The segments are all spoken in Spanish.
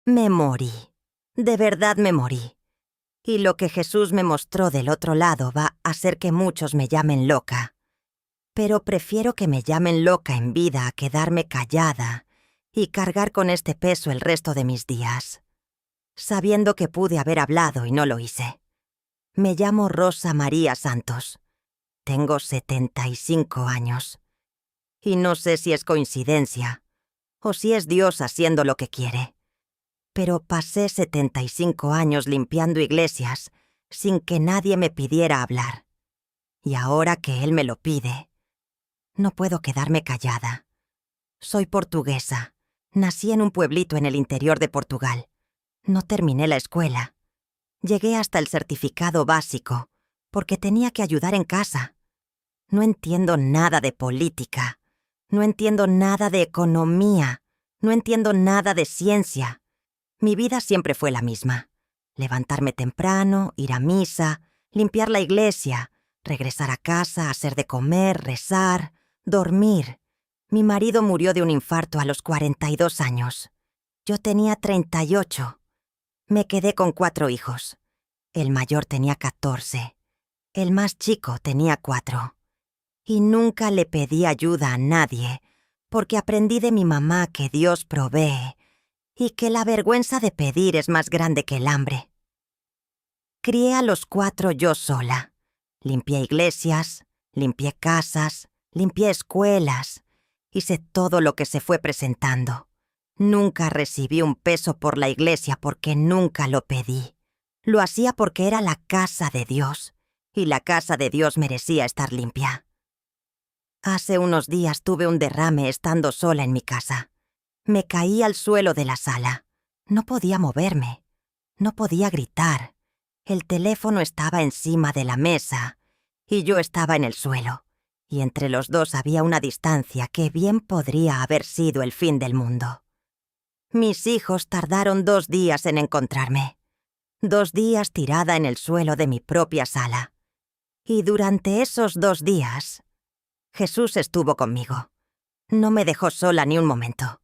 Me morí. De verdad me morí. Y lo que Jesús me mostró del otro lado va a hacer que muchos me llamen loca. Pero prefiero que me llamen loca en vida a quedarme callada y cargar con este peso el resto de mis días, sabiendo que pude haber hablado y no lo hice. Me llamo Rosa María Santos. Tengo 75 años. Y no sé si es coincidencia o si es Dios haciendo lo que quiere. Pero pasé 75 años limpiando iglesias sin que nadie me pidiera hablar. Y ahora que Él me lo pide, no puedo quedarme callada. Soy portuguesa. Nací en un pueblito en el interior de Portugal. No terminé la escuela. Llegué hasta el certificado básico porque tenía que ayudar en casa. No entiendo nada de política. No entiendo nada de economía. No entiendo nada de ciencia. Mi vida siempre fue la misma. Levantarme temprano, ir a misa, limpiar la iglesia, regresar a casa, hacer de comer, rezar, dormir. Mi marido murió de un infarto a los 42 años. Yo tenía 38. Me quedé con 4 hijos. El mayor tenía 14. El más chico tenía 4. Y nunca le pedí ayuda a nadie, porque aprendí de mi mamá que Dios provee y que la vergüenza de pedir es más grande que el hambre. Crié a los 4 yo sola. Limpié iglesias, limpié casas, limpié escuelas. Hice todo lo que se fue presentando. Nunca recibí un peso por la iglesia porque nunca lo pedí. Lo hacía porque era la casa de Dios, y la casa de Dios merecía estar limpia. Hace unos días tuve un derrame estando sola en mi casa. Me caí al suelo de la sala. No podía moverme. No podía gritar. El teléfono estaba encima de la mesa y yo estaba en el suelo. Y entre los dos había una distancia que bien podría haber sido el fin del mundo. Mis hijos tardaron 2 días en encontrarme. 2 días tirada en el suelo de mi propia sala. Y durante esos 2 días, Jesús estuvo conmigo. No me dejó sola ni un momento.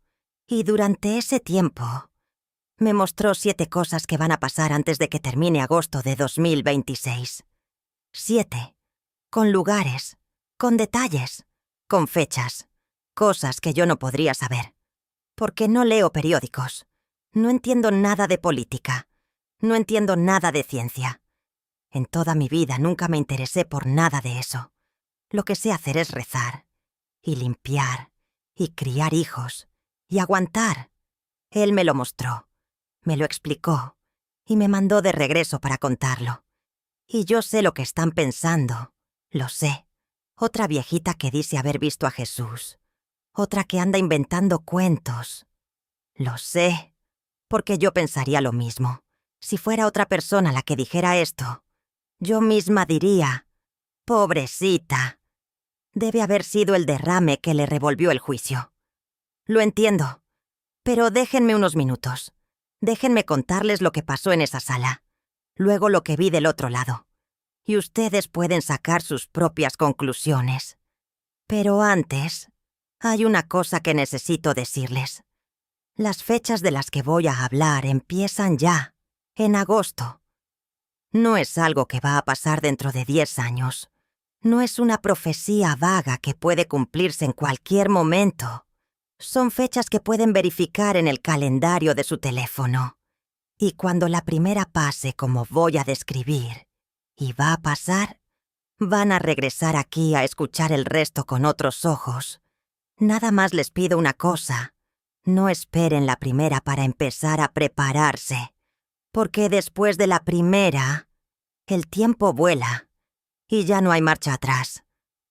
Y durante ese tiempo, me mostró 7 cosas que van a pasar antes de que termine agosto de 2026. 7. Con lugares, con detalles, con fechas. Cosas que yo no podría saber. Porque no leo periódicos. No entiendo nada de política. No entiendo nada de ciencia. En toda mi vida nunca me interesé por nada de eso. Lo que sé hacer es rezar, y limpiar, y criar hijos, y aguantar. Él me lo mostró, me lo explicó, y me mandó de regreso para contarlo. Y yo sé lo que están pensando, lo sé. Otra viejita que dice haber visto a Jesús. Otra que anda inventando cuentos. Lo sé, porque yo pensaría lo mismo. Si fuera otra persona la que dijera esto, yo misma diría, pobrecita. Debe haber sido el derrame que le revolvió el juicio. Lo entiendo, pero déjenme unos minutos. Déjenme contarles lo que pasó en esa sala, luego lo que vi del otro lado. Y ustedes pueden sacar sus propias conclusiones. Pero antes, hay una cosa que necesito decirles. Las fechas de las que voy a hablar empiezan ya, en agosto. No es algo que va a pasar dentro de 10 años. No es una profecía vaga que puede cumplirse en cualquier momento. Son fechas que pueden verificar en el calendario de su teléfono. Y cuando la primera pase como voy a describir, y va a pasar, van a regresar aquí a escuchar el resto con otros ojos. Nada más les pido una cosa. No esperen la primera para empezar a prepararse. Porque después de la primera, el tiempo vuela. Y ya no hay marcha atrás.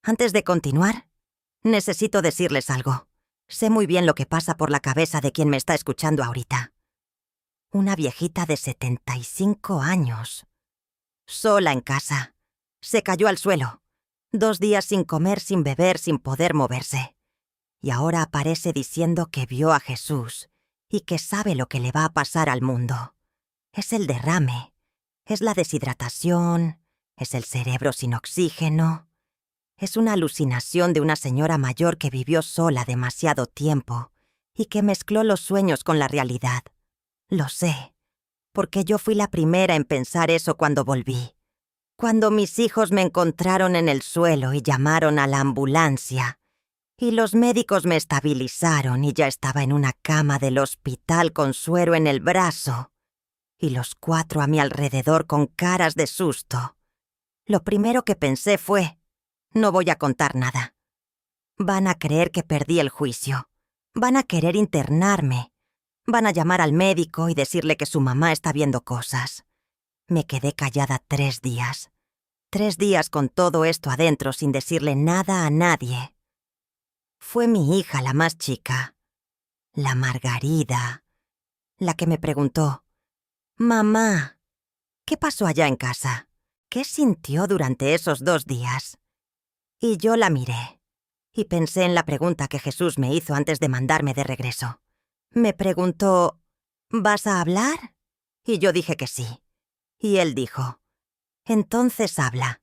Antes de continuar, necesito decirles algo. Sé muy bien lo que pasa por la cabeza de quien me está escuchando ahorita. Una viejita de 75 años. Sola en casa. Se cayó al suelo. 2 días sin comer, sin beber, sin poder moverse. Y ahora aparece diciendo que vio a Jesús y que sabe lo que le va a pasar al mundo. Es el derrame. Es la deshidratación. Es el cerebro sin oxígeno. Es una alucinación de una señora mayor que vivió sola demasiado tiempo y que mezcló los sueños con la realidad. Lo sé, porque yo fui la primera en pensar eso cuando volví. Cuando mis hijos me encontraron en el suelo y llamaron a la ambulancia, y los médicos me estabilizaron y ya estaba en una cama del hospital con suero en el brazo, y los 4 a mi alrededor con caras de susto. Lo primero que pensé fue, no voy a contar nada. Van a creer que perdí el juicio. Van a querer internarme. Van a llamar al médico y decirle que su mamá está viendo cosas. Me quedé callada 3 días. 3 días con todo esto adentro sin decirle nada a nadie. Fue mi hija la más chica, la Margarida, la que me preguntó, «Mamá, ¿qué pasó allá en casa? ¿Qué sintió durante esos 2 días?» Y yo la miré, y pensé en la pregunta que Jesús me hizo antes de mandarme de regreso. Me preguntó, «¿Vas a hablar?» Y yo dije que sí. Y él dijo, «Entonces habla».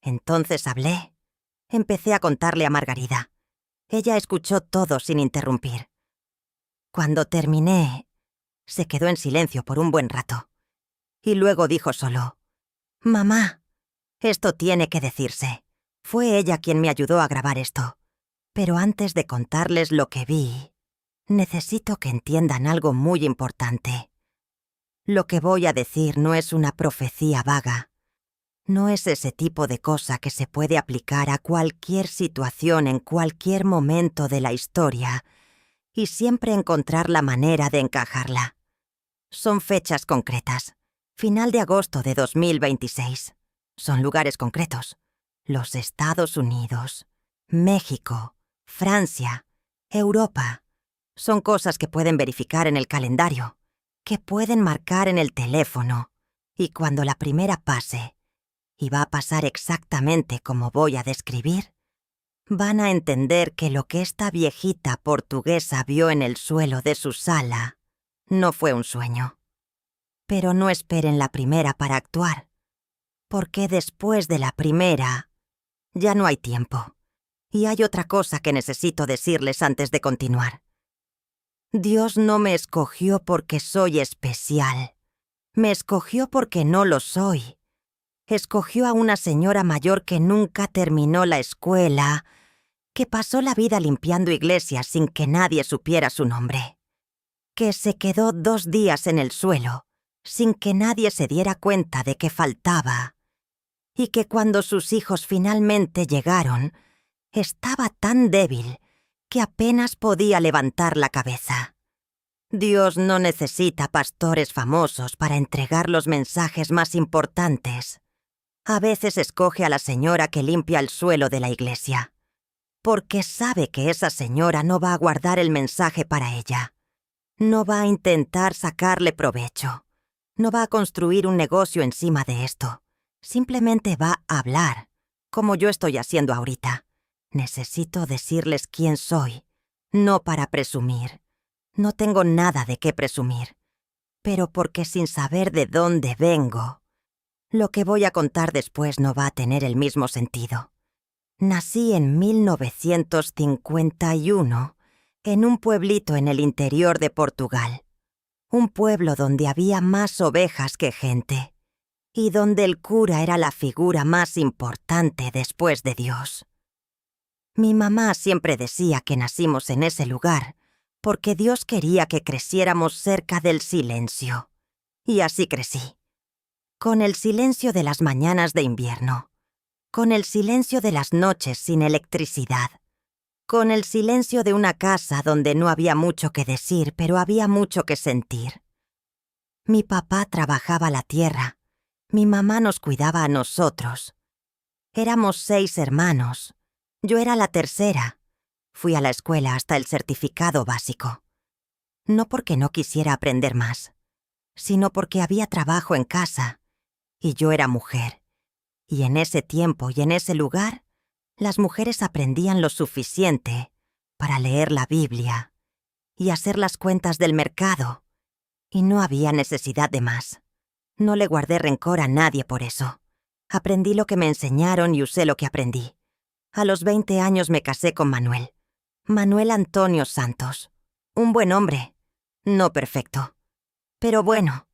Entonces hablé. Empecé a contarle a Margarida. Ella escuchó todo sin interrumpir. Cuando terminé, se quedó en silencio por un buen rato. Y luego dijo solo, «Mamá, esto tiene que decirse. Fue ella quien me ayudó a grabar esto. Pero antes de contarles lo que vi, necesito que entiendan algo muy importante. Lo que voy a decir no es una profecía vaga. No es ese tipo de cosa que se puede aplicar a cualquier situación en cualquier momento de la historia y siempre encontrar la manera de encajarla. Son fechas concretas. Final de agosto de 2026. Son lugares concretos. Los Estados Unidos, México, Francia, Europa. Son cosas que pueden verificar en el calendario, que pueden marcar en el teléfono. Y cuando la primera pase, y va a pasar exactamente como voy a describir, van a entender que lo que esta viejita portuguesa vio en el suelo de su sala no fue un sueño. Pero no esperen la primera para actuar, porque después de la primera ya no hay tiempo. Y hay otra cosa que necesito decirles antes de continuar. Dios no me escogió porque soy especial. Me escogió porque no lo soy. Escogió a una señora mayor que nunca terminó la escuela, que pasó la vida limpiando iglesias sin que nadie supiera su nombre, que se quedó 2 días en el suelo sin que nadie se diera cuenta de que faltaba, y que cuando sus hijos finalmente llegaron, estaba tan débil que apenas podía levantar la cabeza. Dios no necesita pastores famosos para entregar los mensajes más importantes. A veces escoge a la señora que limpia el suelo de la iglesia, porque sabe que esa señora no va a guardar el mensaje para ella. No va a intentar sacarle provecho. No va a construir un negocio encima de esto. Simplemente va a hablar, como yo estoy haciendo ahorita. Necesito decirles quién soy, no para presumir. No tengo nada de qué presumir, pero porque sin saber de dónde vengo, lo que voy a contar después no va a tener el mismo sentido. Nací en 1951 en un pueblito en el interior de Portugal. Un pueblo donde había más ovejas que gente y donde el cura era la figura más importante después de Dios. Mi mamá siempre decía que nacimos en ese lugar porque Dios quería que creciéramos cerca del silencio. Y así crecí. Con el silencio de las mañanas de invierno, con el silencio de las noches sin electricidad, con el silencio de una casa donde no había mucho que decir, pero había mucho que sentir. Mi papá trabajaba la tierra, mi mamá nos cuidaba a nosotros. Éramos 6 hermanos, yo era la tercera. Fui a la escuela hasta el certificado básico. No porque no quisiera aprender más, sino porque había trabajo en casa. Y yo era mujer. Y en ese tiempo y en ese lugar, las mujeres aprendían lo suficiente para leer la Biblia y hacer las cuentas del mercado. Y no había necesidad de más. No le guardé rencor a nadie por eso. Aprendí lo que me enseñaron y usé lo que aprendí. A los 20 años me casé con Manuel. Manuel Antonio Santos. Un buen hombre. No perfecto. Pero bueno,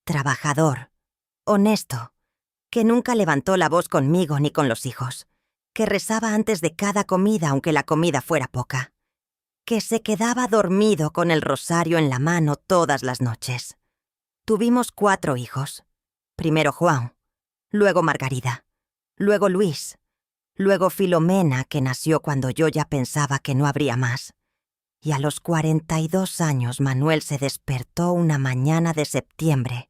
trabajador, honesto, que nunca levantó la voz conmigo ni con los hijos, que rezaba antes de cada comida aunque la comida fuera poca, que se quedaba dormido con el rosario en la mano todas las noches. Tuvimos 4 hijos. Primero Juan, luego Margarida, luego Luis, luego Filomena, que nació cuando yo ya pensaba que no habría más. Y a los 42 años Manuel se despertó una mañana de septiembre,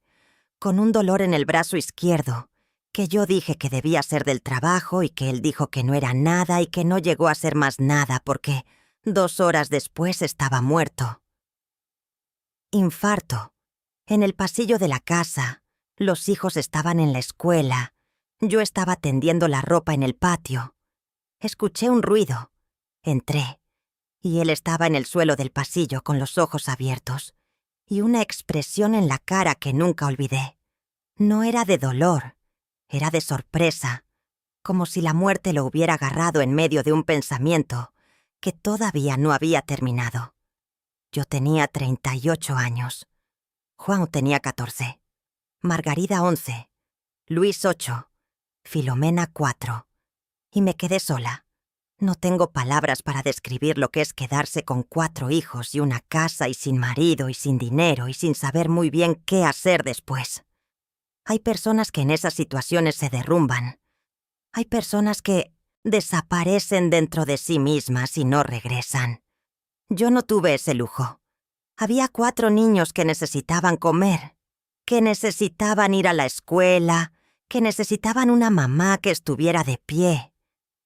con un dolor en el brazo izquierdo, que yo dije que debía ser del trabajo y que él dijo que no era nada y que no llegó a ser más nada porque 2 horas después estaba muerto. Infarto. En el pasillo de la casa, los hijos estaban en la escuela, yo estaba tendiendo la ropa en el patio. Escuché un ruido. Entré. Y él estaba en el suelo del pasillo con los ojos abiertos y una expresión en la cara que nunca olvidé. No era de dolor, era de sorpresa, como si la muerte lo hubiera agarrado en medio de un pensamiento que todavía no había terminado. Yo tenía 38 años. Juan tenía 14. Margarida 11. Luis 8. Filomena 4. Y me quedé sola. No tengo palabras para describir lo que es quedarse con 4 hijos y una casa y sin marido y sin dinero y sin saber muy bien qué hacer después. Hay personas que en esas situaciones se derrumban. Hay personas que desaparecen dentro de sí mismas y no regresan. Yo no tuve ese lujo. Había 4 niños que necesitaban comer, que necesitaban ir a la escuela, que necesitaban una mamá que estuviera de pie.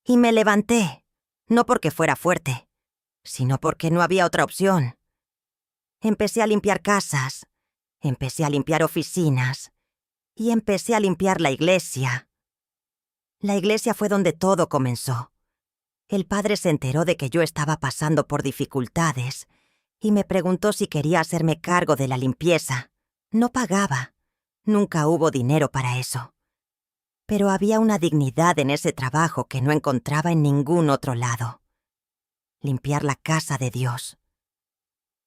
Y me levanté. No porque fuera fuerte, sino porque no había otra opción. Empecé a limpiar casas, empecé a limpiar oficinas y empecé a limpiar la iglesia. La iglesia fue donde todo comenzó. El padre se enteró de que yo estaba pasando por dificultades y me preguntó si quería hacerme cargo de la limpieza. No pagaba. Nunca hubo dinero para eso. Pero había una dignidad en ese trabajo que no encontraba en ningún otro lado. Limpiar la casa de Dios.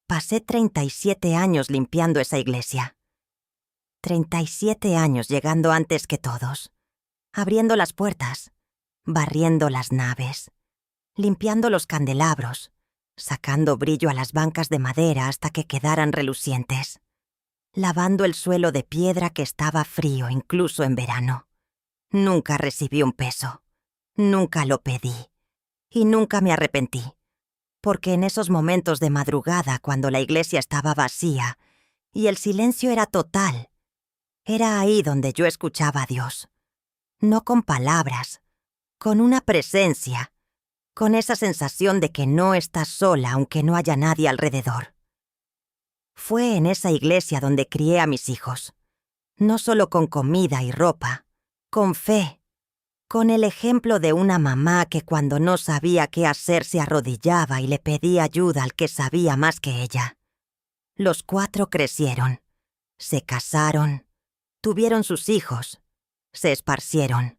Pasé 37 años limpiando esa iglesia. 37 años llegando antes que todos. Abriendo las puertas, barriendo las naves, limpiando los candelabros, sacando brillo a las bancas de madera hasta que quedaran relucientes, lavando el suelo de piedra que estaba frío incluso en verano. Nunca recibí un peso, nunca lo pedí y nunca me arrepentí, porque en esos momentos de madrugada cuando la iglesia estaba vacía y el silencio era total, era ahí donde yo escuchaba a Dios, no con palabras, con una presencia, con esa sensación de que no estás sola aunque no haya nadie alrededor. Fue en esa iglesia donde crié a mis hijos, no solo con comida y ropa, con fe, con el ejemplo de una mamá que cuando no sabía qué hacer se arrodillaba y le pedía ayuda al que sabía más que ella. Los 4 crecieron, se casaron, tuvieron sus hijos, se esparcieron.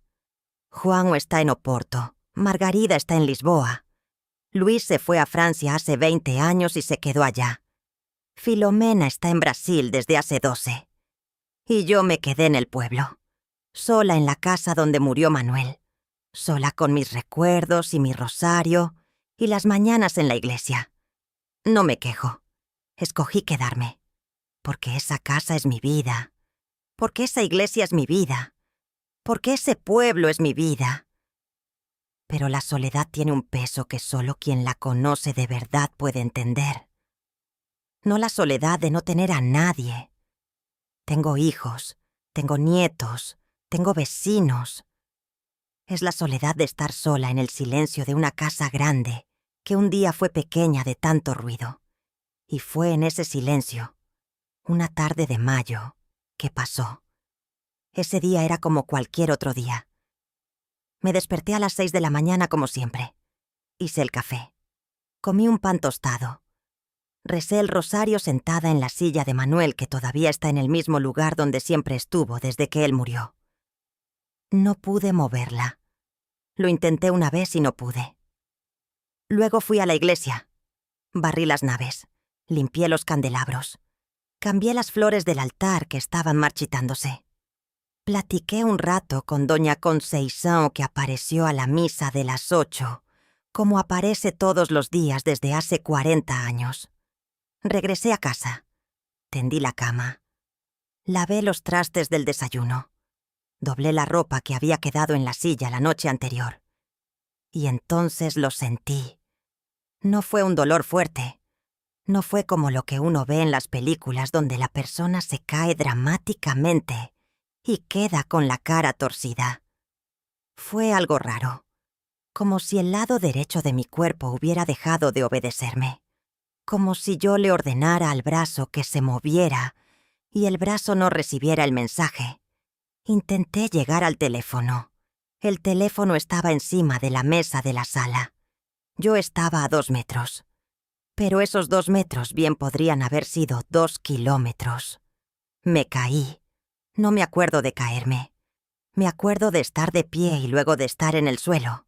Juan está en Oporto, Margarida está en Lisboa. Luis se fue a Francia hace 20 años y se quedó allá. Filomena está en Brasil desde hace 12. Y yo me quedé en el pueblo, sola en la casa donde murió Manuel, sola con mis recuerdos y mi rosario y las mañanas en la iglesia. No me quejo. Escogí quedarme, porque esa casa es mi vida, porque esa iglesia es mi vida, porque ese pueblo es mi vida. Pero la soledad tiene un peso que solo quien la conoce de verdad puede entender. No la soledad de no tener a nadie. Tengo hijos, tengo nietos, tengo vecinos. Es la soledad de estar sola en el silencio de una casa grande que un día fue pequeña de tanto ruido. Y fue en ese silencio, una tarde de mayo, que pasó. Ese día era como cualquier otro día. Me desperté a las 6 de la mañana como siempre. Hice el café. Comí un pan tostado. Recé el rosario sentada en la silla de Manuel, que todavía está en el mismo lugar donde siempre estuvo desde que él murió. No pude moverla. Lo intenté una vez y no pude. Luego fui a la iglesia. Barrí las naves. Limpié los candelabros. Cambié las flores del altar que estaban marchitándose. Platiqué un rato con doña Conceição, que apareció a la misa de las 8, como aparece todos los días desde hace 40 años. Regresé a casa. Tendí la cama. Lavé los trastes del desayuno. Doblé la ropa que había quedado en la silla la noche anterior. Y entonces lo sentí. No fue un dolor fuerte. No fue como lo que uno ve en las películas donde la persona se cae dramáticamente y queda con la cara torcida. Fue algo raro, como si el lado derecho de mi cuerpo hubiera dejado de obedecerme, como si yo le ordenara al brazo que se moviera y el brazo no recibiera el mensaje. Intenté llegar al teléfono. El teléfono estaba encima de la mesa de la sala. Yo estaba a 2 metros. Pero esos 2 metros bien podrían haber sido 2 kilómetros. Me caí. No me acuerdo de caerme. Me acuerdo de estar de pie y luego de estar en el suelo.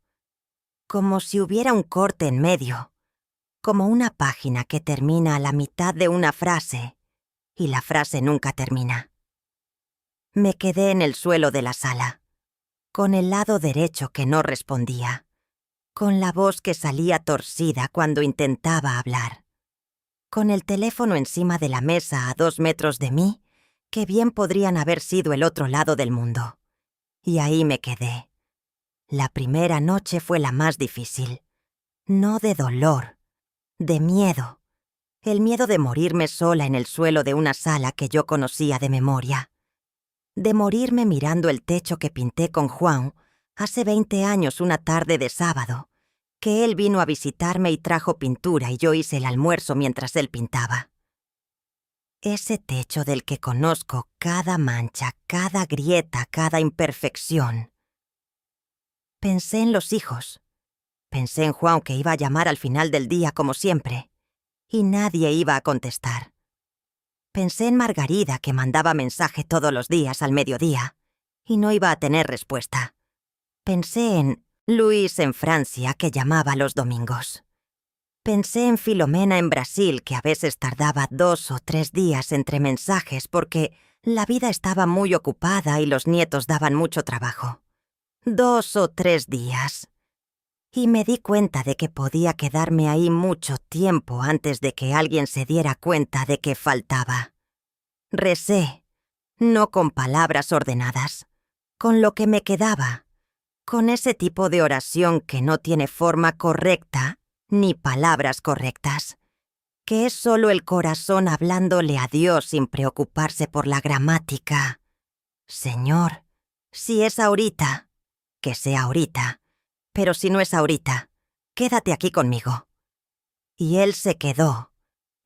Como si hubiera un corte en medio. Como una página que termina a la mitad de una frase y la frase nunca termina. Me quedé en el suelo de la sala, con el lado derecho que no respondía, con la voz que salía torcida cuando intentaba hablar, con el teléfono encima de la mesa a 2 metros de mí, que bien podrían haber sido el otro lado del mundo. Y ahí me quedé. La primera noche fue la más difícil. No de dolor, de miedo. El miedo de morirme sola en el suelo de una sala que yo conocía de memoria. De morirme mirando el techo que pinté con Juan hace 20 años una tarde de sábado, que él vino a visitarme y trajo pintura y yo hice el almuerzo mientras él pintaba. Ese techo del que conozco cada mancha, cada grieta, cada imperfección. Pensé en los hijos. Pensé en Juan, que iba a llamar al final del día como siempre, y nadie iba a contestar. Pensé en Margarida, que mandaba mensaje todos los días al mediodía, y no iba a tener respuesta. Pensé en Luis en Francia, que llamaba los domingos. Pensé en Filomena en Brasil, que a veces tardaba 2 o 3 días entre mensajes porque la vida estaba muy ocupada y los nietos daban mucho trabajo. 2 o 3 días. Y me di cuenta de que podía quedarme ahí mucho tiempo antes de que alguien se diera cuenta de que faltaba. Recé, no con palabras ordenadas, con lo que me quedaba, con ese tipo de oración que no tiene forma correcta ni palabras correctas, que es solo el corazón hablándole a Dios sin preocuparse por la gramática. Señor, si es ahorita, que sea ahorita, pero si no es ahorita, quédate aquí conmigo. Y él se quedó,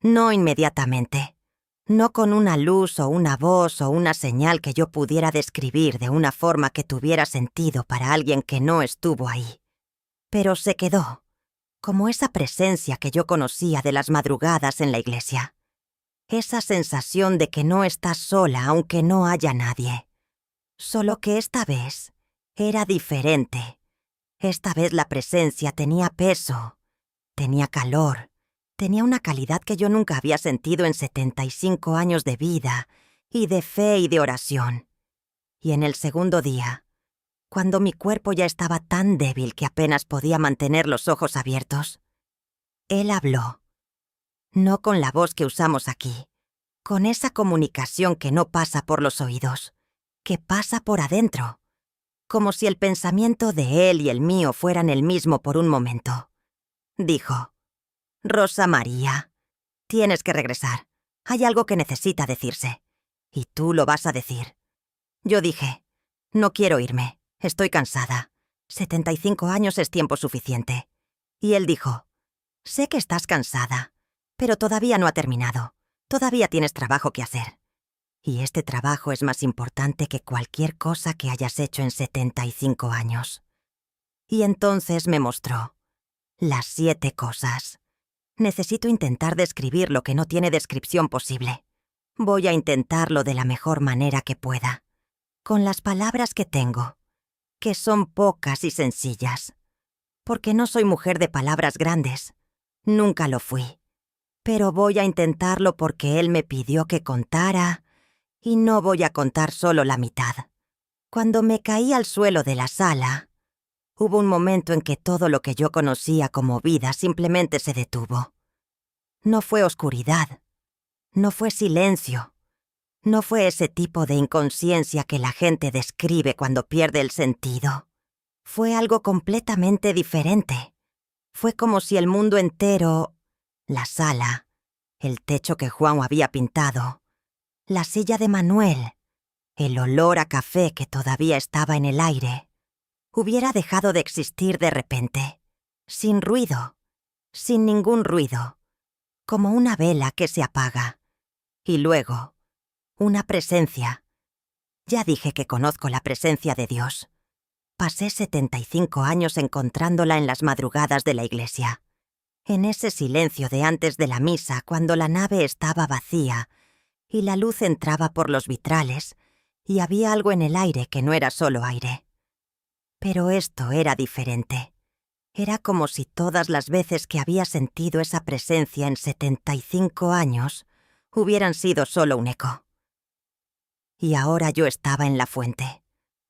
no inmediatamente, no con una luz o una voz o una señal que yo pudiera describir de una forma que tuviera sentido para alguien que no estuvo ahí, pero se quedó, como esa presencia que yo conocía de las madrugadas en la iglesia. Esa sensación de que no estás sola aunque no haya nadie. Solo que esta vez era diferente. Esta vez la presencia tenía peso, tenía calor, tenía una calidad que yo nunca había sentido en 75 años de vida y de fe y de oración. Y en el segundo día, cuando mi cuerpo ya estaba tan débil que apenas podía mantener los ojos abiertos, él habló. No con la voz que usamos aquí, con esa comunicación que no pasa por los oídos, que pasa por adentro, como si el pensamiento de él y el mío fueran el mismo por un momento. Dijo: Rosa María, tienes que regresar. Hay algo que necesita decirse. Y tú lo vas a decir. Yo dije: no quiero irme. Estoy cansada. 75 años es tiempo suficiente. Y él dijo: sé que estás cansada, pero todavía no ha terminado. Todavía tienes trabajo que hacer. Y este trabajo es más importante que cualquier cosa que hayas hecho en 75 años. Y entonces me mostró las 7 cosas. Necesito intentar describir lo que no tiene descripción posible. Voy a intentarlo de la mejor manera que pueda, con las palabras que tengo, que son pocas y sencillas, porque no soy mujer de palabras grandes. Nunca lo fui. Pero voy a intentarlo porque él me pidió que contara, y no voy a contar solo la mitad. Cuando me caí al suelo de la sala, hubo un momento en que todo lo que yo conocía como vida simplemente se detuvo. No fue oscuridad, no fue silencio, no fue ese tipo de inconsciencia que la gente describe cuando pierde el sentido. Fue algo completamente diferente. Fue como si el mundo entero, la sala, el techo que Juan había pintado, la silla de Manuel, el olor a café que todavía estaba en el aire, hubiera dejado de existir de repente, sin ruido, sin ningún ruido, como una vela que se apaga. Y luego, una presencia. Ya dije que conozco la presencia de Dios. Pasé 75 años encontrándola en las madrugadas de la iglesia. En ese silencio de antes de la misa, cuando la nave estaba vacía y la luz entraba por los vitrales y había algo en el aire que no era solo aire. Pero esto era diferente. Era como si todas las veces que había sentido esa presencia en 75 años hubieran sido solo un eco. Y ahora yo estaba en la fuente.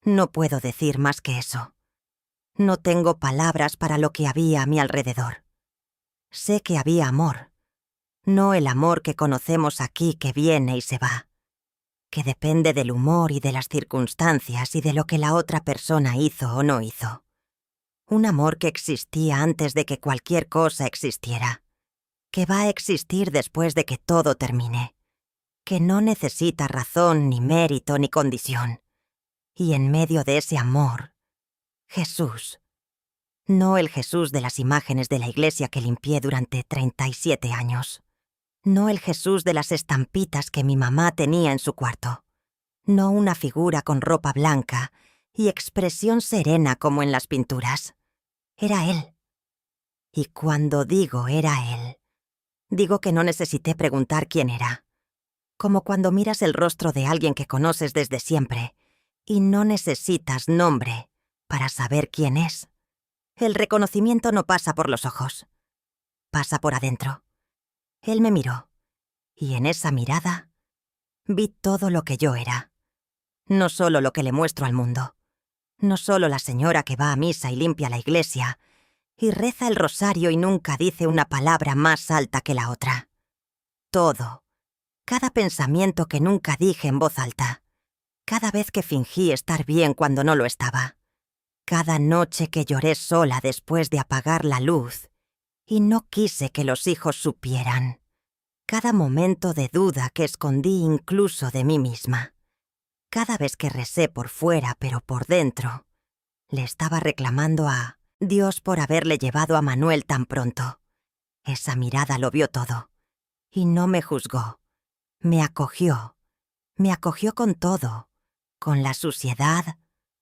No puedo decir más que eso. No tengo palabras para lo que había a mi alrededor. Sé que había amor. No el amor que conocemos aquí que viene y se va, que depende del humor y de las circunstancias y de lo que la otra persona hizo o no hizo. Un amor que existía antes de que cualquier cosa existiera, que va a existir después de que todo termine, que no necesita razón, ni mérito, ni condición. Y en medio de ese amor, Jesús. No el Jesús de las imágenes de la iglesia que limpié durante 37 años. No el Jesús de las estampitas que mi mamá tenía en su cuarto. No una figura con ropa blanca y expresión serena como en las pinturas. Era Él. Y cuando digo era Él, digo que no necesité preguntar quién era. Como cuando miras el rostro de alguien que conoces desde siempre y no necesitas nombre para saber quién es. El reconocimiento no pasa por los ojos, pasa por adentro. Él me miró, y en esa mirada vi todo lo que yo era. No solo lo que le muestro al mundo, no solo la señora que va a misa y limpia la iglesia, y reza el rosario y nunca dice una palabra más alta que la otra. Todo, cada pensamiento que nunca dije en voz alta, cada vez que fingí estar bien cuando no lo estaba, cada noche que lloré sola después de apagar la luz y no quise que los hijos supieran, cada momento de duda que escondí incluso de mí misma, cada vez que recé por fuera pero por dentro, le estaba reclamando a Dios por haberle llevado a Manuel tan pronto. Esa mirada lo vio todo, y no me juzgó, me acogió con todo, con la suciedad,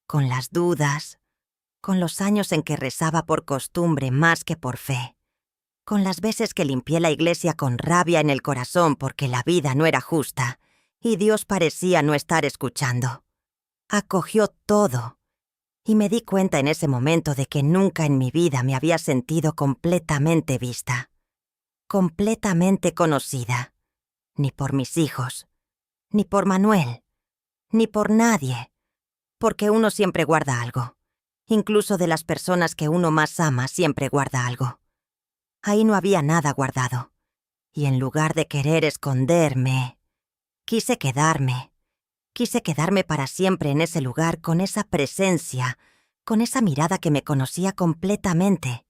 con las dudas, con los años en que rezaba por costumbre más que por fe, con las veces que limpié la iglesia con rabia en el corazón porque la vida no era justa y Dios parecía no estar escuchando. Acogió todo, y me di cuenta en ese momento de que nunca en mi vida me había sentido completamente vista, completamente conocida, ni por mis hijos, ni por Manuel, ni por nadie, porque uno siempre guarda algo. Incluso de las personas que uno más ama siempre guarda algo. Ahí no había nada guardado. Y en lugar de querer esconderme, quise quedarme para siempre en ese lugar con esa presencia, con esa mirada que me conocía completamente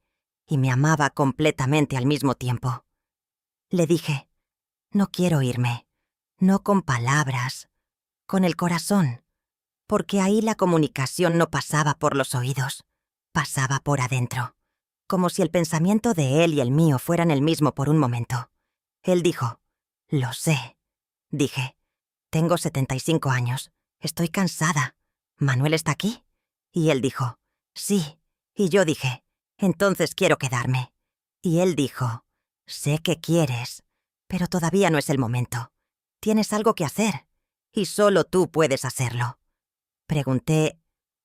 y me amaba completamente al mismo tiempo. Le dije, no quiero irme, no con palabras, con el corazón, porque ahí la comunicación no pasaba por los oídos, pasaba por adentro, como si el pensamiento de él y el mío fueran el mismo por un momento. Él dijo, lo sé. Dije, tengo 75 años, estoy cansada. ¿Manuel está aquí? Y él dijo, sí. Y yo dije, entonces quiero quedarme. Y él dijo, sé que quieres, pero todavía no es el momento. Tienes algo que hacer, y solo tú puedes hacerlo. Pregunté,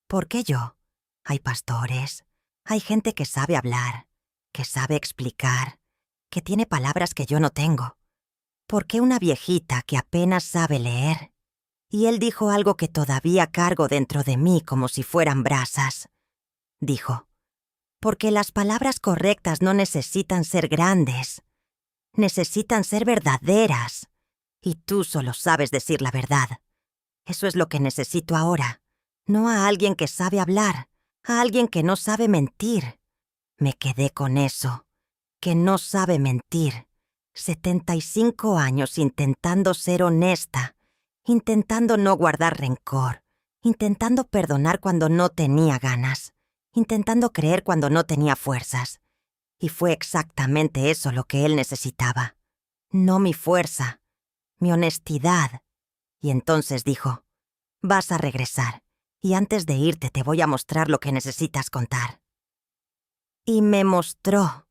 ¿por qué yo? Hay pastores, hay gente que sabe hablar, que sabe explicar, que tiene palabras que yo no tengo? ¿Por qué una viejita que apenas sabe leer? Y él dijo algo que todavía cargo dentro de mí como si fueran brasas. Dijo, porque las palabras correctas no necesitan ser grandes, necesitan ser verdaderas. Y tú solo sabes decir la verdad. Eso es lo que necesito ahora. No a alguien que sabe hablar, a alguien que no sabe mentir. Me quedé con eso, que no sabe mentir. 75 años intentando ser honesta, intentando no guardar rencor, intentando perdonar cuando no tenía ganas, intentando creer cuando no tenía fuerzas. Y fue exactamente eso lo que él necesitaba. No mi fuerza, mi honestidad. Y entonces dijo, vas a regresar, y antes de irte te voy a mostrar lo que necesitas contar. Y me mostró.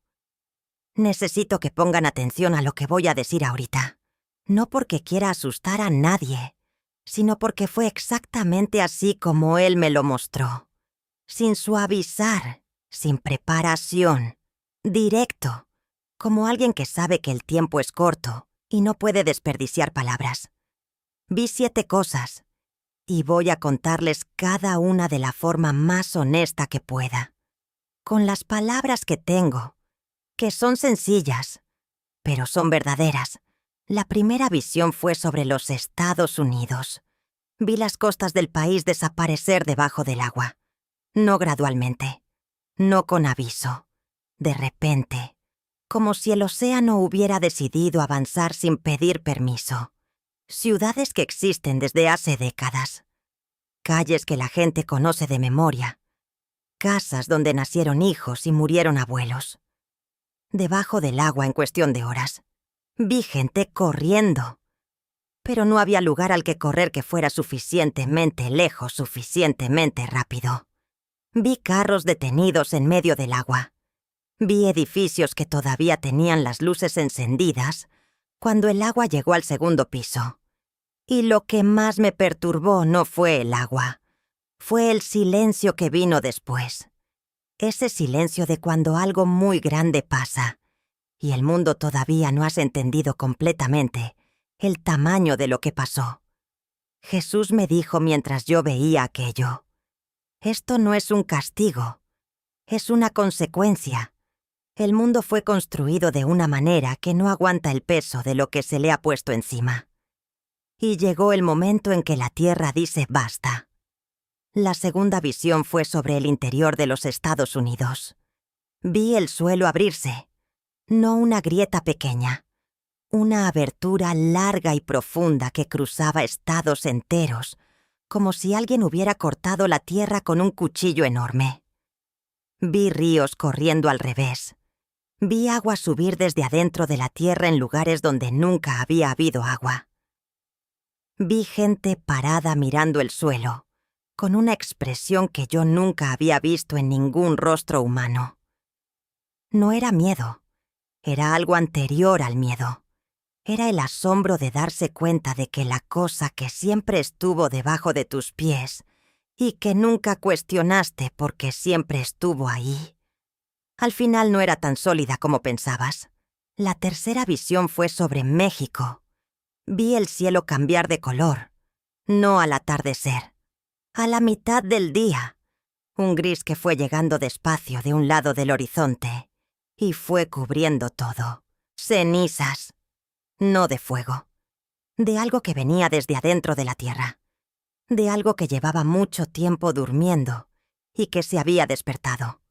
Necesito que pongan atención a lo que voy a decir ahorita. No porque quiera asustar a nadie, sino porque fue exactamente así como él me lo mostró. Sin suavizar, sin preparación, directo, como alguien que sabe que el tiempo es corto y no puede desperdiciar palabras. Vi 7 cosas, y voy a contarles cada una de la forma más honesta que pueda, con las palabras que tengo, que son sencillas, pero son verdaderas. La primera visión fue sobre los Estados Unidos. Vi las costas del país desaparecer debajo del agua. No gradualmente, no con aviso, de repente, como si el océano hubiera decidido avanzar sin pedir permiso. Ciudades que existen desde hace décadas. Calles que la gente conoce de memoria. Casas donde nacieron hijos y murieron abuelos. Debajo del agua en cuestión de horas. Vi gente corriendo. Pero no había lugar al que correr que fuera suficientemente lejos, suficientemente rápido. Vi carros detenidos en medio del agua. Vi edificios que todavía tenían las luces encendidas cuando el agua llegó al segundo piso. Y lo que más me perturbó no fue el agua, fue el silencio que vino después. Ese silencio de cuando algo muy grande pasa, y el mundo todavía no has entendido completamente el tamaño de lo que pasó. Jesús me dijo mientras yo veía aquello, esto no es un castigo, es una consecuencia. El mundo fue construido de una manera que no aguanta el peso de lo que se le ha puesto encima. Y llegó el momento en que la tierra dice basta. La segunda visión fue sobre el interior de los Estados Unidos. Vi el suelo abrirse, no una grieta pequeña, una abertura larga y profunda que cruzaba estados enteros, como si alguien hubiera cortado la tierra con un cuchillo enorme. Vi ríos corriendo al revés. Vi agua subir desde adentro de la tierra en lugares donde nunca había habido agua. Vi gente parada mirando el suelo, con una expresión que yo nunca había visto en ningún rostro humano. No era miedo, era algo anterior al miedo. Era el asombro de darse cuenta de que la cosa que siempre estuvo debajo de tus pies y que nunca cuestionaste porque siempre estuvo ahí, al final no era tan sólida como pensabas. La tercera visión fue sobre México. Vi el cielo cambiar de color, no al atardecer, a la mitad del día, un gris que fue llegando despacio de un lado del horizonte y fue cubriendo todo. Cenizas, no de fuego, de algo que venía desde adentro de la tierra, de algo que llevaba mucho tiempo durmiendo y que se había despertado.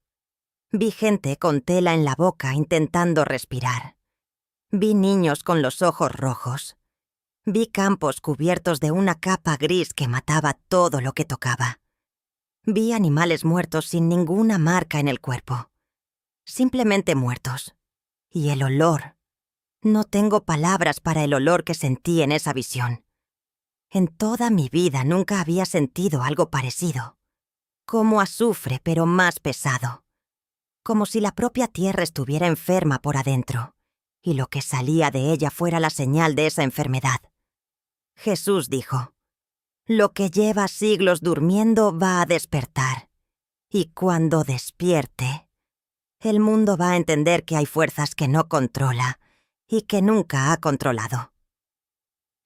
Vi gente con tela en la boca intentando respirar. Vi niños con los ojos rojos. Vi campos cubiertos de una capa gris que mataba todo lo que tocaba. Vi animales muertos sin ninguna marca en el cuerpo. Simplemente muertos. Y el olor. No tengo palabras para el olor que sentí en esa visión. En toda mi vida nunca había sentido algo parecido. Como azufre, pero más pesado. Como si la propia tierra estuviera enferma por adentro, y lo que salía de ella fuera la señal de esa enfermedad. Jesús dijo, lo que lleva siglos durmiendo va a despertar, y cuando despierte, el mundo va a entender que hay fuerzas que no controla y que nunca ha controlado.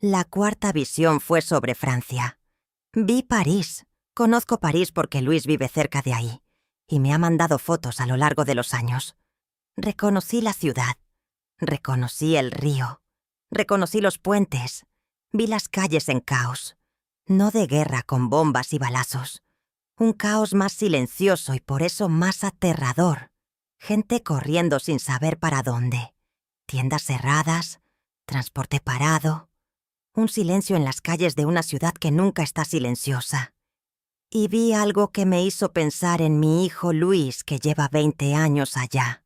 La cuarta visión fue sobre Francia. Vi París. Conozco París porque Luis vive cerca de ahí y me ha mandado fotos a lo largo de los años. Reconocí la ciudad. Reconocí el río. Reconocí los puentes. Vi las calles en caos. No de guerra con bombas y balazos. Un caos más silencioso y por eso más aterrador. Gente corriendo sin saber para dónde. Tiendas cerradas. Transporte parado. Un silencio en las calles de una ciudad que nunca está silenciosa. Y vi algo que me hizo pensar en mi hijo Luis, que lleva 20 años allá.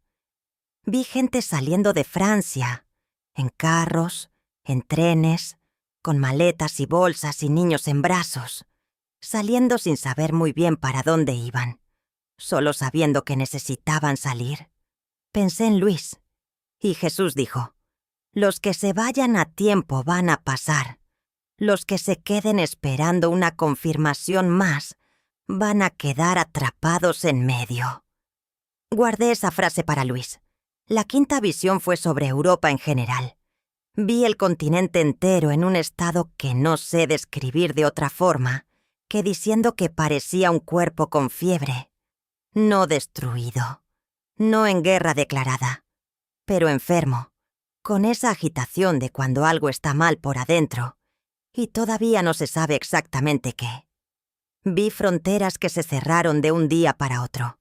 Vi gente saliendo de Francia, en carros, en trenes, con maletas y bolsas y niños en brazos, saliendo sin saber muy bien para dónde iban, solo sabiendo que necesitaban salir. Pensé en Luis, y Jesús dijo: los que se vayan a tiempo van a pasar. Los que se queden esperando una confirmación más van a quedar atrapados en medio. Guardé esa frase para Luis. La quinta visión fue sobre Europa en general. Vi el continente entero en un estado que no sé describir de otra forma que diciendo que parecía un cuerpo con fiebre. No destruido. No en guerra declarada. Pero enfermo. Con esa agitación de cuando algo está mal por adentro, y todavía no se sabe exactamente qué. Vi fronteras que se cerraron de un día para otro.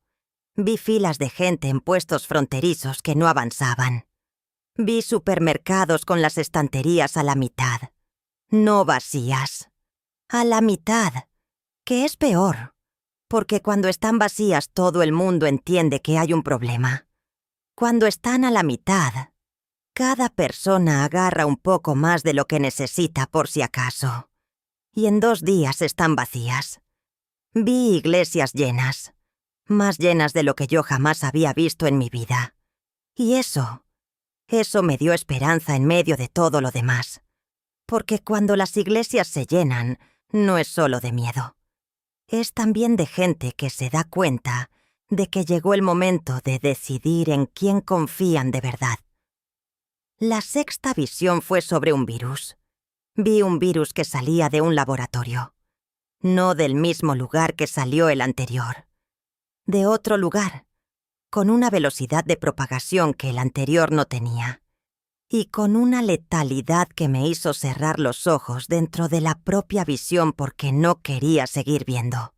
Vi filas de gente en puestos fronterizos que no avanzaban. Vi supermercados con las estanterías a la mitad. No vacías. A la mitad. Que es peor. Porque cuando están vacías todo el mundo entiende que hay un problema. Cuando están a la mitad, cada persona agarra un poco más de lo que necesita por si acaso. Y en 2 días están vacías. Vi iglesias llenas. Más llenas de lo que yo jamás había visto en mi vida. Y eso me dio esperanza en medio de todo lo demás. Porque cuando las iglesias se llenan, no es solo de miedo. Es también de gente que se da cuenta de que llegó el momento de decidir en quién confían de verdad. La sexta visión fue sobre un virus. Vi un virus que salía de un laboratorio. No del mismo lugar que salió el anterior. De otro lugar, con una velocidad de propagación que el anterior no tenía. Y con una letalidad que me hizo cerrar los ojos dentro de la propia visión porque no quería seguir viendo.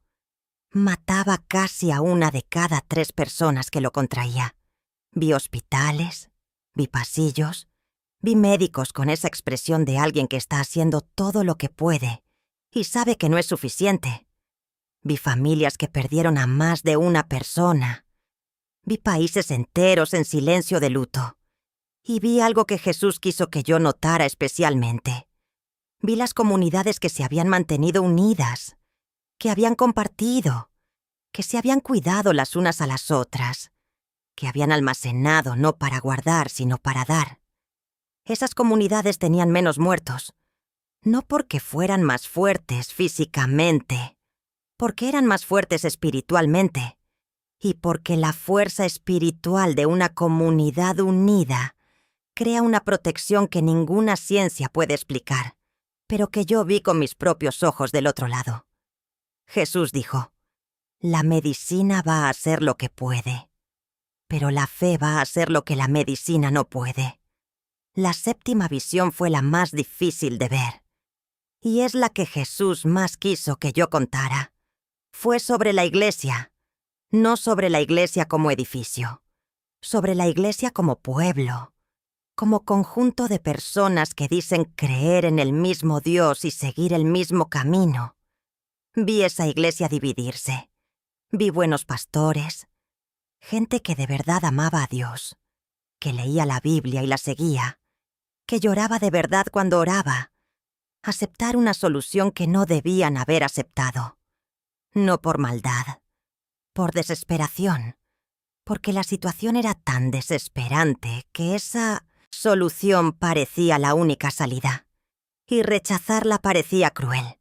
Mataba casi a 1 de cada 3 personas que lo contraía. Vi hospitales, vi pasillos, vi médicos con esa expresión de alguien que está haciendo todo lo que puede y sabe que no es suficiente. Vi familias que perdieron a más de 1 persona. Vi países enteros en silencio de luto. Y vi algo que Jesús quiso que yo notara especialmente. Vi las comunidades que se habían mantenido unidas, que habían compartido, que se habían cuidado las unas a las otras, que habían almacenado no para guardar, sino para dar. Esas comunidades tenían menos muertos, no porque fueran más fuertes físicamente, porque eran más fuertes espiritualmente, y porque la fuerza espiritual de una comunidad unida crea una protección que ninguna ciencia puede explicar, pero que yo vi con mis propios ojos del otro lado. Jesús dijo: la medicina va a hacer lo que puede, pero la fe va a hacer lo que la medicina no puede. La séptima visión fue la más difícil de ver, y es la que Jesús más quiso que yo contara. Fue sobre la iglesia, no sobre la iglesia como edificio, sobre la iglesia como pueblo, como conjunto de personas que dicen creer en el mismo Dios y seguir el mismo camino. Vi esa iglesia dividirse. Vi buenos pastores, gente que de verdad amaba a Dios, que leía la Biblia y la seguía, que lloraba de verdad cuando oraba, aceptar una solución que no debían haber aceptado. No por maldad, por desesperación, porque la situación era tan desesperante que esa solución parecía la única salida, y rechazarla parecía cruel.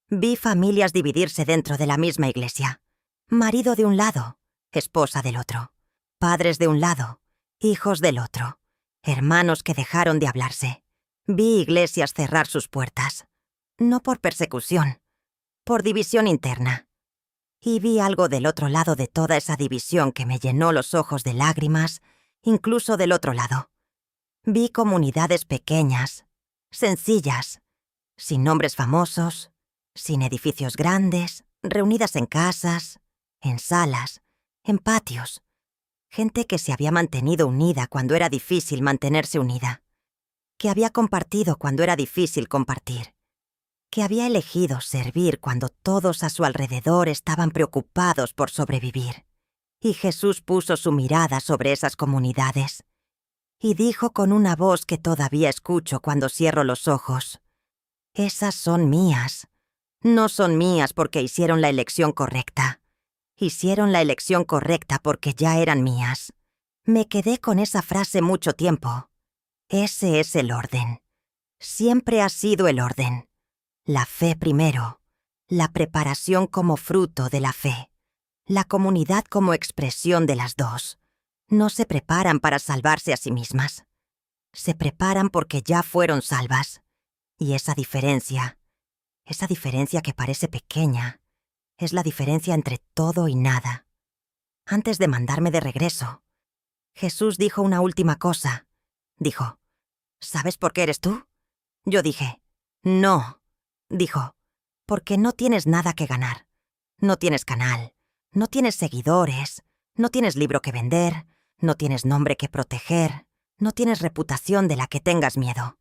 Vi familias dividirse dentro de la misma iglesia. Marido de un lado, esposa del otro. padres de un lado, hijos del otro, hermanos que dejaron de hablarse. Vi iglesias cerrar sus puertas, no por persecución, por división interna. Y vi algo del otro lado de toda esa división que me llenó los ojos de lágrimas, incluso del otro lado. Vi comunidades pequeñas, sencillas, sin nombres famosos, sin edificios grandes, reunidas en casas, en salas, en patios. Gente que se había mantenido unida cuando era difícil mantenerse unida, que había compartido cuando era difícil compartir, que había elegido servir cuando todos a su alrededor estaban preocupados por sobrevivir. Y Jesús puso su mirada sobre esas comunidades y dijo con una voz que todavía escucho cuando cierro los ojos: «Esas son mías. No son mías porque hicieron la elección correcta. Hicieron la elección correcta porque ya eran mías». Me quedé con esa frase mucho tiempo. Ese es el orden. Siempre ha sido el orden. La fe primero, la preparación como fruto de la fe, la comunidad como expresión de las dos. No se preparan para salvarse a sí mismas. Se preparan porque ya fueron salvas. Y esa diferencia que parece pequeña, es la diferencia entre todo y nada. Antes de mandarme de regreso, Jesús dijo una última cosa. Dijo: «¿Sabes por qué eres tú?». Yo dije: «No». Dijo: «Porque no tienes nada que ganar. No tienes canal, no tienes seguidores, no tienes libro que vender, no tienes nombre que proteger, no tienes reputación de la que tengas miedo.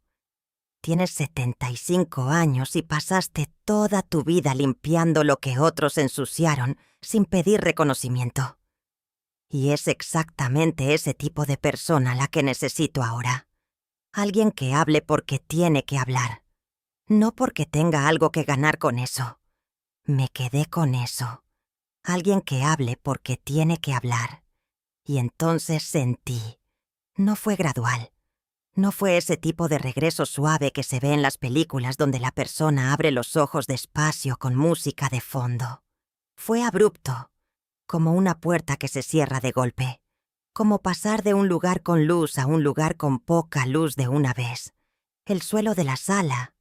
Tienes 75 años y pasaste toda tu vida limpiando lo que otros ensuciaron sin pedir reconocimiento. Y es exactamente ese tipo de persona la que necesito ahora. Alguien que hable porque tiene que hablar, no porque tenga algo que ganar con eso». Me quedé con eso. Alguien que hable porque tiene que hablar. Y entonces sentí. No fue gradual. No fue ese tipo de regreso suave que se ve en las películas donde la persona abre los ojos despacio con música de fondo. Fue abrupto, como una puerta que se cierra de golpe, como pasar de un lugar con luz a un lugar con poca luz de una vez. El suelo de la sala,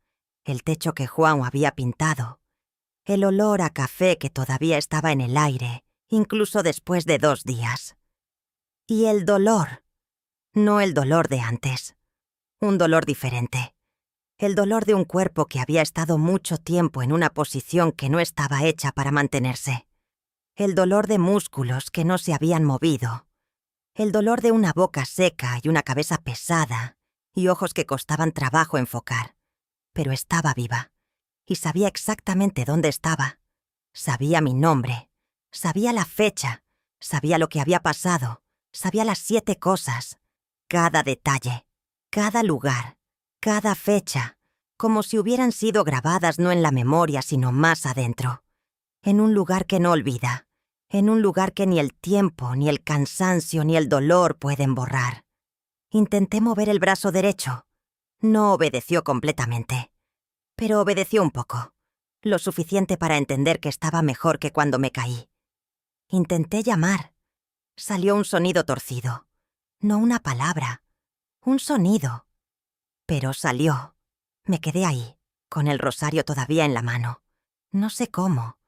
el techo que Juan había pintado, el olor a café que todavía estaba en el aire, incluso después de 2 días. Y el dolor, no el dolor de antes, un dolor diferente. El dolor de un cuerpo que había estado mucho tiempo en una posición que no estaba hecha para mantenerse. El dolor de músculos que no se habían movido. El dolor de una boca seca y una cabeza pesada y ojos que costaban trabajo enfocar. Pero estaba viva y sabía exactamente dónde estaba. Sabía mi nombre, sabía la fecha, sabía lo que había pasado, sabía las 7 cosas, cada detalle, cada lugar, cada fecha, como si hubieran sido grabadas no en la memoria sino más adentro, en un lugar que no olvida, en un lugar que ni el tiempo, ni el cansancio, ni el dolor pueden borrar. Intenté mover el brazo derecho. No obedeció completamente, pero obedeció un poco, lo suficiente para entender que estaba mejor que cuando me caí. Intenté llamar. Salió un sonido torcido, no una palabra, un sonido. Pero salió. Me quedé ahí, con el rosario todavía en la mano. No sé cómo.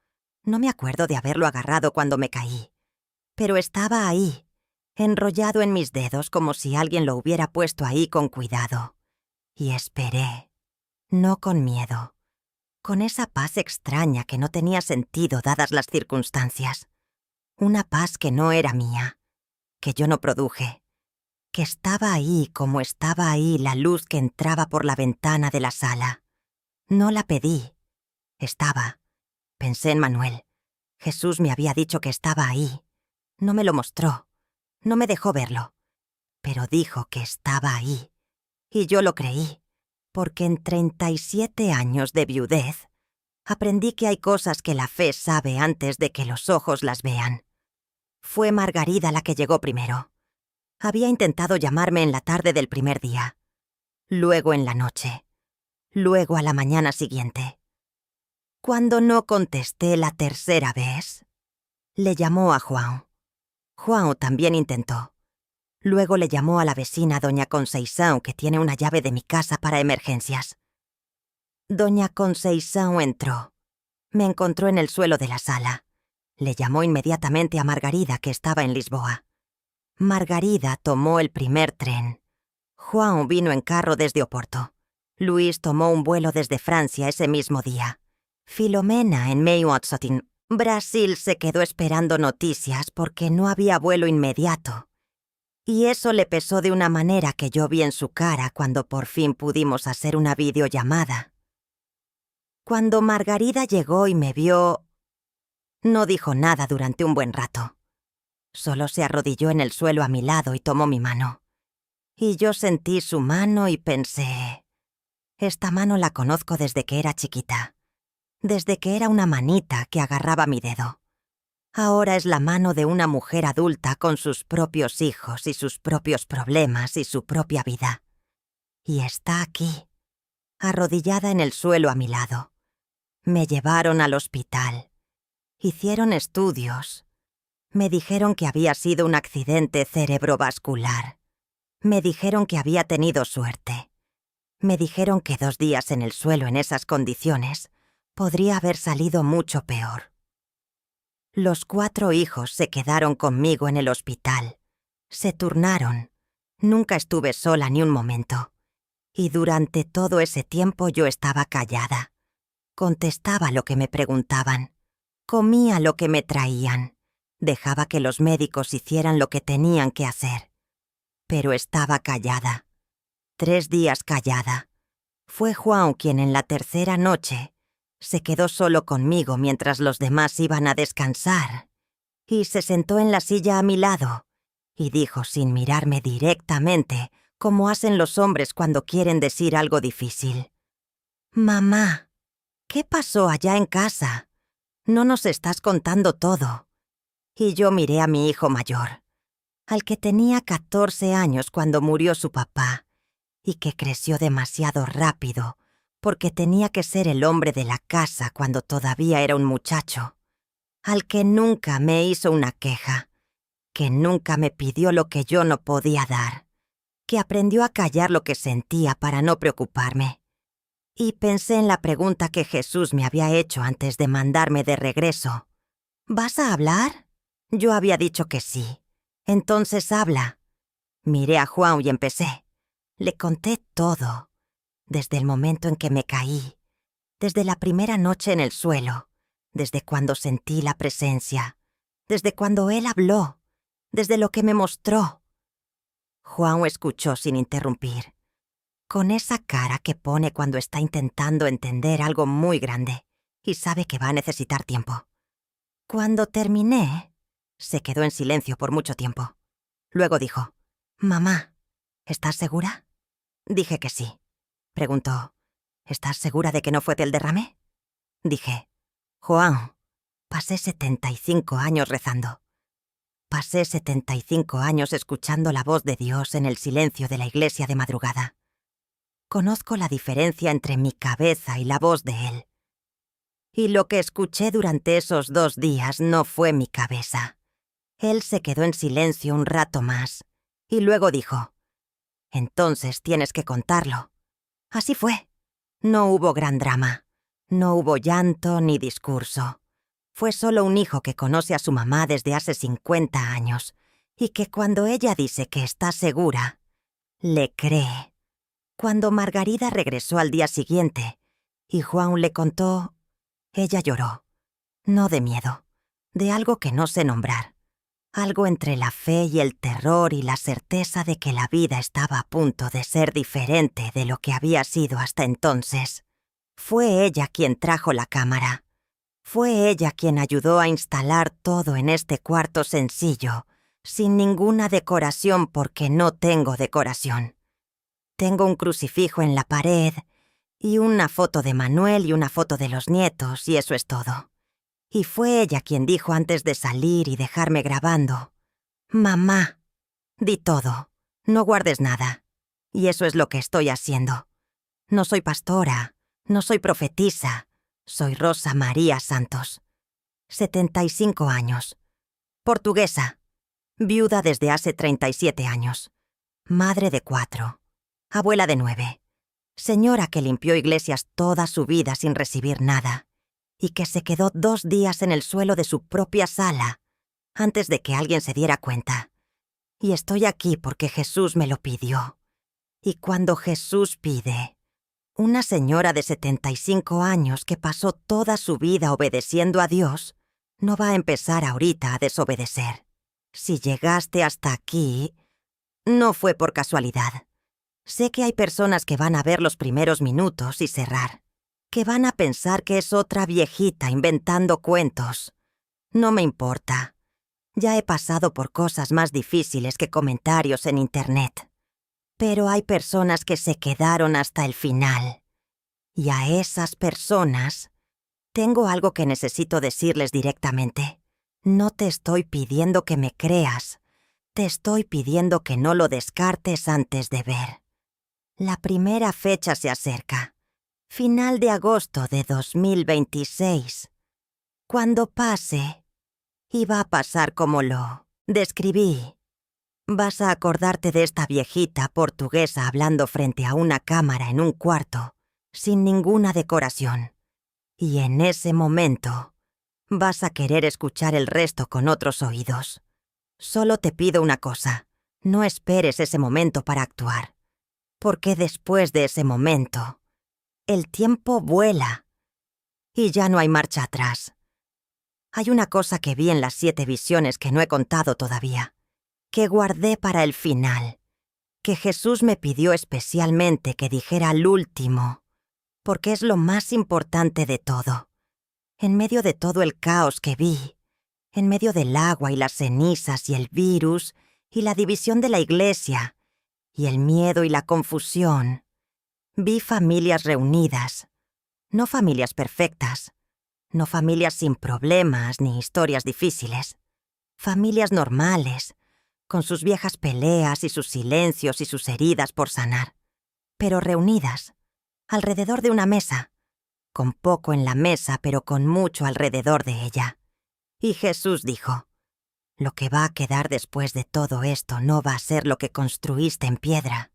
No me acuerdo de haberlo agarrado cuando me caí. Pero estaba ahí, enrollado en mis dedos como si alguien lo hubiera puesto ahí con cuidado. Y esperé. No con miedo. Con esa paz extraña que no tenía sentido dadas las circunstancias. Una paz que no era mía, que yo no produje, que estaba ahí como estaba ahí la luz que entraba por la ventana de la sala. No la pedí. Estaba. Pensé en Manuel. Jesús me había dicho que estaba ahí. No me lo mostró. No me dejó verlo. Pero dijo que estaba ahí. Y yo lo creí, porque en 37 años de viudez aprendí que hay cosas que la fe sabe antes de que los ojos las vean. Fue Margarida la que llegó primero. Había intentado llamarme en la tarde del primer día, luego en la noche, luego a la mañana siguiente. Cuando no contesté la tercera vez, le llamó a Juan. Juan también intentó. Luego le llamó a la vecina doña Conceição, que tiene una llave de mi casa para emergencias. Doña Conceição entró. Me encontró en el suelo de la sala. Le llamó inmediatamente a Margarida, que estaba en Lisboa. Margarida tomó el primer tren. Juan vino en carro desde Oporto. Luis tomó un vuelo desde Francia ese mismo día. Filomena en Meiotsotin, Brasil, se quedó esperando noticias porque no había vuelo inmediato. Y eso le pesó de una manera que yo vi en su cara cuando por fin pudimos hacer una videollamada. Cuando Margarida llegó y me vio, no dijo nada durante un buen rato. Solo se arrodilló en el suelo a mi lado y tomó mi mano. Y yo sentí su mano y pensé, esta mano la conozco desde que era chiquita, desde que era una manita que agarraba mi dedo. Ahora es la mano de una mujer adulta con sus propios hijos y sus propios problemas y su propia vida. Y está aquí, arrodillada en el suelo a mi lado. Me llevaron al hospital. Hicieron estudios. Me dijeron que había sido un accidente cerebrovascular. Me dijeron que había tenido suerte. Me dijeron que 2 días en el suelo en esas condiciones podría haber salido mucho peor. Los 4 hijos se quedaron conmigo en el hospital. Se turnaron. Nunca estuve sola ni un momento. Y durante todo ese tiempo yo estaba callada. Contestaba lo que me preguntaban. Comía lo que me traían. Dejaba que los médicos hicieran lo que tenían que hacer. Pero estaba callada. 3 días callada. Fue Juan quien en la tercera noche se quedó solo conmigo mientras los demás iban a descansar, y se sentó en la silla a mi lado y dijo sin mirarme directamente, como hacen los hombres cuando quieren decir algo difícil: «Mamá, ¿qué pasó allá en casa? No nos estás contando todo». Y yo miré a mi hijo mayor, al que tenía 14 años cuando murió su papá, y que creció demasiado rápido, porque tenía que ser el hombre de la casa cuando todavía era un muchacho, al que nunca me hizo una queja, que nunca me pidió lo que yo no podía dar, que aprendió a callar lo que sentía para no preocuparme. Y pensé en la pregunta que Jesús me había hecho antes de mandarme de regreso. ¿Vas a hablar? Yo había dicho que sí. Entonces habla. Miré a Juan y empecé. Le conté todo. Desde el momento en que me caí, desde la primera noche en el suelo, desde cuando sentí la presencia, desde cuando él habló, desde lo que me mostró. Juan escuchó sin interrumpir, con esa cara que pone cuando está intentando entender algo muy grande y sabe que va a necesitar tiempo. Cuando terminé, se quedó en silencio por mucho tiempo. Luego dijo: «Mamá, ¿estás segura?» Dije que sí. Preguntó: «¿Estás segura de que no fue del derrame?» Dije: «Juan, pasé 75 años rezando. Pasé 75 años escuchando la voz de Dios en el silencio de la iglesia de madrugada. Conozco la diferencia entre mi cabeza y la voz de Él. Y lo que escuché durante esos 2 días no fue mi cabeza». Él se quedó en silencio un rato más, y luego dijo: «Entonces tienes que contarlo». Así fue. No hubo gran drama. No hubo llanto ni discurso. Fue solo un hijo que conoce a su mamá desde hace 50 años, y que cuando ella dice que está segura, le cree. Cuando Margarida regresó al día siguiente, y Juan le contó, ella lloró. No de miedo, de algo que no sé nombrar. Algo entre la fe y el terror y la certeza de que la vida estaba a punto de ser diferente de lo que había sido hasta entonces. Fue ella quien trajo la cámara. Fue ella quien ayudó a instalar todo en este cuarto sencillo, sin ninguna decoración porque no tengo decoración. Tengo un crucifijo en la pared y una foto de Manuel y una foto de los nietos, y eso es todo. Y fue ella quien dijo antes de salir y dejarme grabando: «Mamá, di todo, no guardes nada». Y eso es lo que estoy haciendo. No soy pastora, no soy profetisa, soy Rosa María Santos. 75 años. Portuguesa. viuda desde hace 37 años, madre de 4, abuela de 9, señora que limpió iglesias toda su vida sin recibir nada y que se quedó 2 días en el suelo de su propia sala antes de que alguien se diera cuenta. Y estoy aquí porque Jesús me lo pidió. Y cuando Jesús pide, una señora de 75 años que pasó toda su vida obedeciendo a Dios, no va a empezar ahorita a desobedecer. Si llegaste hasta aquí, no fue por casualidad. Sé que hay personas que van a ver los primeros minutos y cerrar, que van a pensar que es otra viejita inventando cuentos. No me importa. Ya he pasado por cosas más difíciles que comentarios en Internet. Pero hay personas que se quedaron hasta el final. Y a esas personas, tengo algo que necesito decirles directamente. No te estoy pidiendo que me creas. Te estoy pidiendo que no lo descartes antes de ver. La primera fecha se acerca. Final de agosto de 2026. Cuando pase, y va a pasar como lo describí. Vas a acordarte de esta viejita portuguesa hablando frente a una cámara en un cuarto, sin ninguna decoración. Y en ese momento, vas a querer escuchar el resto con otros oídos. Solo te pido una cosa, no esperes ese momento para actuar. Porque después de ese momento, el tiempo vuela y ya no hay marcha atrás. Hay una cosa que vi en las 7 visiones que no he contado todavía, que guardé para el final, que Jesús me pidió especialmente que dijera al último, porque es lo más importante de todo. En medio de todo el caos que vi, en medio del agua y las cenizas y el virus y la división de la iglesia y el miedo y la confusión, vi familias reunidas, no familias perfectas, no familias sin problemas ni historias difíciles, familias normales, con sus viejas peleas y sus silencios y sus heridas por sanar, pero reunidas, alrededor de una mesa, con poco en la mesa pero con mucho alrededor de ella. Y Jesús dijo, lo que va a quedar después de todo esto no va a ser lo que construiste en piedra,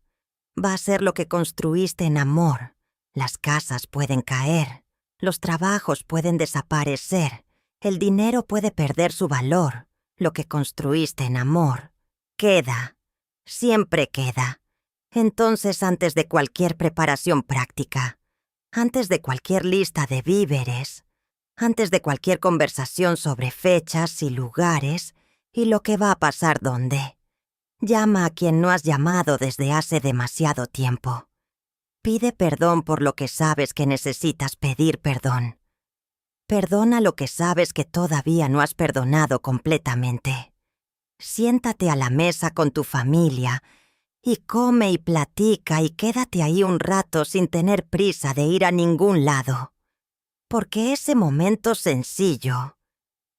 va a ser lo que construiste en amor. Las casas pueden caer, los trabajos pueden desaparecer, el dinero puede perder su valor. Lo que construiste en amor queda, siempre queda. Entonces, antes de cualquier preparación práctica, antes de cualquier lista de víveres, antes de cualquier conversación sobre fechas y lugares y lo que va a pasar dónde, llama a quien no has llamado desde hace demasiado tiempo. Pide perdón por lo que sabes que necesitas pedir perdón. Perdona lo que sabes que todavía no has perdonado completamente. Siéntate a la mesa con tu familia y come y platica y quédate ahí un rato sin tener prisa de ir a ningún lado. Porque ese momento sencillo,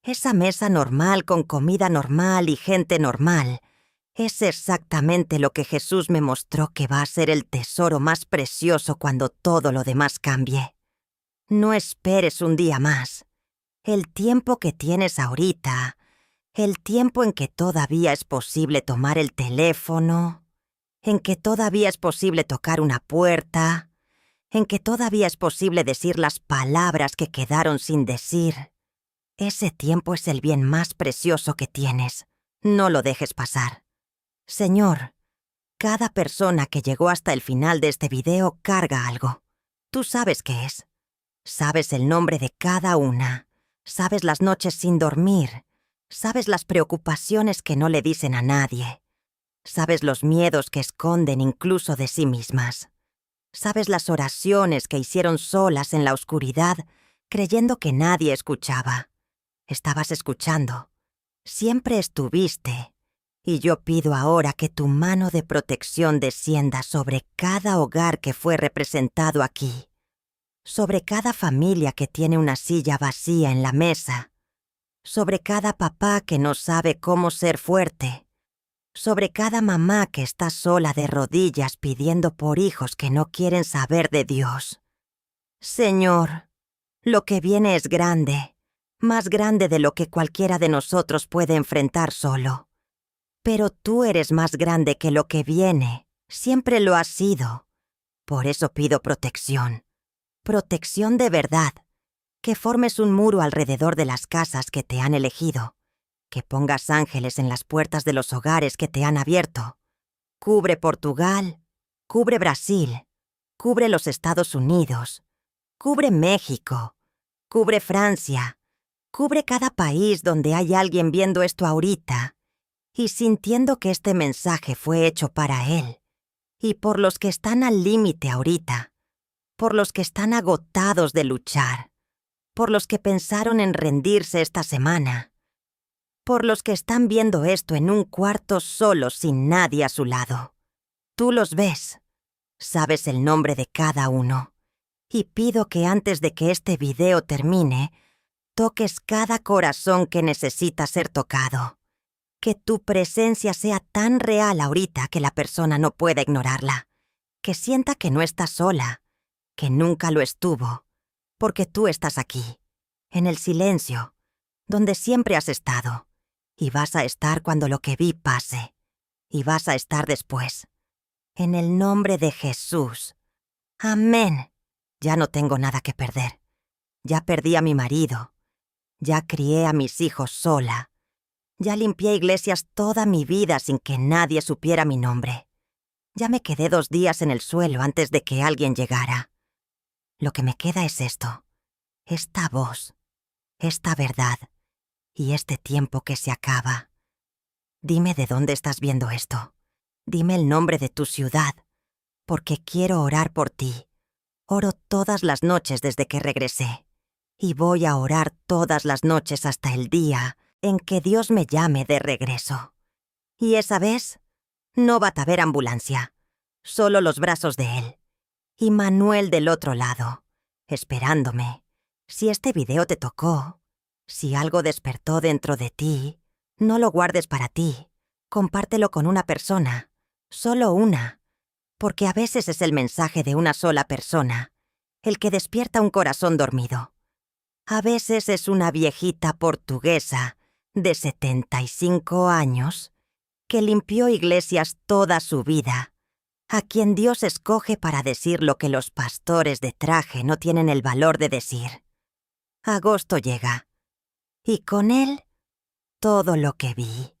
esa mesa normal con comida normal y gente normal, es exactamente lo que Jesús me mostró que va a ser el tesoro más precioso cuando todo lo demás cambie. No esperes un día más. El tiempo que tienes ahorita, el tiempo en que todavía es posible tomar el teléfono, en que todavía es posible tocar una puerta, en que todavía es posible decir las palabras que quedaron sin decir. Ese tiempo es el bien más precioso que tienes. No lo dejes pasar. Señor, cada persona que llegó hasta el final de este video carga algo. Tú sabes qué es. Sabes el nombre de cada una. Sabes las noches sin dormir. Sabes las preocupaciones que no le dicen a nadie. Sabes los miedos que esconden incluso de sí mismas. Sabes las oraciones que hicieron solas en la oscuridad, creyendo que nadie escuchaba. Estabas escuchando. Siempre estuviste. Y yo pido ahora que tu mano de protección descienda sobre cada hogar que fue representado aquí, sobre cada familia que tiene una silla vacía en la mesa, sobre cada papá que no sabe cómo ser fuerte, sobre cada mamá que está sola de rodillas pidiendo por hijos que no quieren saber de Dios. Señor, lo que viene es grande, más grande de lo que cualquiera de nosotros puede enfrentar solo. Pero tú eres más grande que lo que viene. Siempre lo has sido. Por eso pido protección. Protección de verdad. Que formes un muro alrededor de las casas que te han elegido. Que pongas ángeles en las puertas de los hogares que te han abierto. Cubre Portugal. Cubre Brasil. Cubre los Estados Unidos. Cubre México. Cubre Francia. Cubre cada país donde hay alguien viendo esto ahorita y sintiendo que este mensaje fue hecho para él. Y por los que están al límite ahorita. Por los que están agotados de luchar. Por los que pensaron en rendirse esta semana. Por los que están viendo esto en un cuarto solos sin nadie a su lado. Tú los ves. Sabes el nombre de cada uno. Y pido que antes de que este video termine, toques cada corazón que necesita ser tocado. Que tu presencia sea tan real ahorita que la persona no pueda ignorarla. Que sienta que no está sola, que nunca lo estuvo, porque tú estás aquí, en el silencio, donde siempre has estado, y vas a estar cuando lo que vi pase, y vas a estar después. En el nombre de Jesús. Amén. Ya no tengo nada que perder. Ya perdí a mi marido. Ya crié a mis hijos sola. Ya limpié iglesias toda mi vida sin que nadie supiera mi nombre. Ya me quedé 2 días en el suelo antes de que alguien llegara. Lo que me queda es esto, esta voz, esta verdad y este tiempo que se acaba. Dime de dónde estás viendo esto. Dime el nombre de tu ciudad, porque quiero orar por ti. Oro todas las noches desde que regresé. Y voy a orar todas las noches hasta el día en que Dios me llame de regreso. Y esa vez, no va a haber ambulancia, solo los brazos de él. Y Manuel del otro lado, esperándome. Si este video te tocó, si algo despertó dentro de ti, no lo guardes para ti. Compártelo con una persona, solo una. Porque a veces es el mensaje de una sola persona, el que despierta un corazón dormido. A veces es una viejita portuguesa de 75 años que limpió iglesias toda su vida, a quien Dios escoge para decir lo que los pastores de traje no tienen el valor de decir. Agosto llega, y con él todo lo que vi.